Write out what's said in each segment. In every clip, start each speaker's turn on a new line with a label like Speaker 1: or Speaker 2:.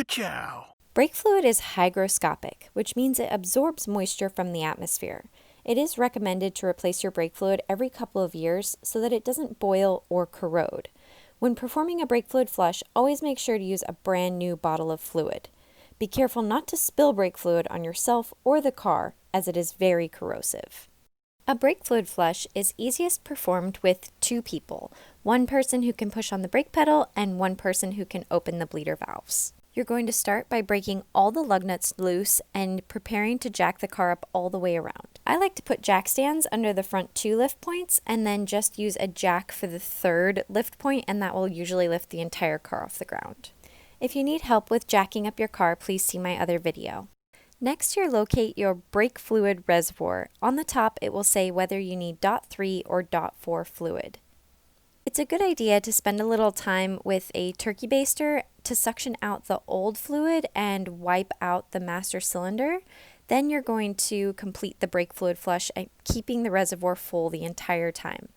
Speaker 1: Ka-chow!
Speaker 2: Brake fluid is hygroscopic, which means it absorbs moisture from the atmosphere. It is recommended to replace your brake fluid every couple of years so that it doesn't boil or corrode. When performing a brake fluid flush, always make sure to use a brand new bottle of fluid. Be careful not to spill brake fluid on yourself or the car, as it is very corrosive. A brake fluid flush is easiest performed with two people, one person who can push on the brake pedal and one person who can open the bleeder valves. You're going to start by breaking all the lug nuts loose and preparing to jack the car up all the way around. I like to put jack stands under the front two lift points and then just use a jack for the third lift point, and that will usually lift the entire car off the ground. If you need help with jacking up your car, please see my other video. Next, you'll locate your brake fluid reservoir. On the top, it will say whether you need .3 or .4 fluid. It's a good idea to spend a little time with a turkey baster to suction out the old fluid and wipe out the master cylinder. Then you're going to complete the brake fluid flush, keeping the reservoir full the entire time.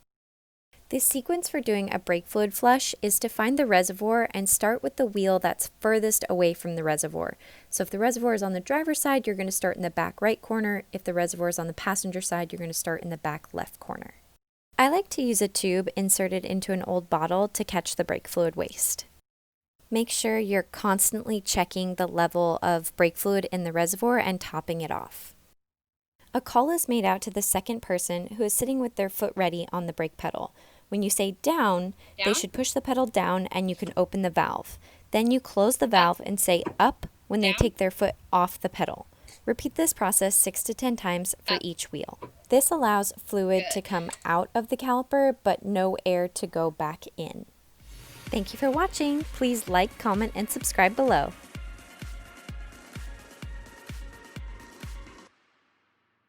Speaker 2: The sequence for doing a brake fluid flush is to find the reservoir and start with the wheel that's furthest away from the reservoir. So if the reservoir is on the driver's side, you're going to start in the back right corner. If the reservoir is on the passenger side, you're going to start in the back left corner. I like to use a tube inserted into an old bottle to catch the brake fluid waste. Make sure you're constantly checking the level of brake fluid in the reservoir and topping it off. A call is made out to the second person who is sitting with their foot ready on the brake pedal. When you say down, they should push the pedal down and you can open the valve. Then you close the valve and say up when they take their foot off the pedal. Repeat this process 6 to 10 times for each wheel. This allows fluid to come out of the caliper, but no air to go back in. Thank you for watching. Please like, comment, and subscribe below.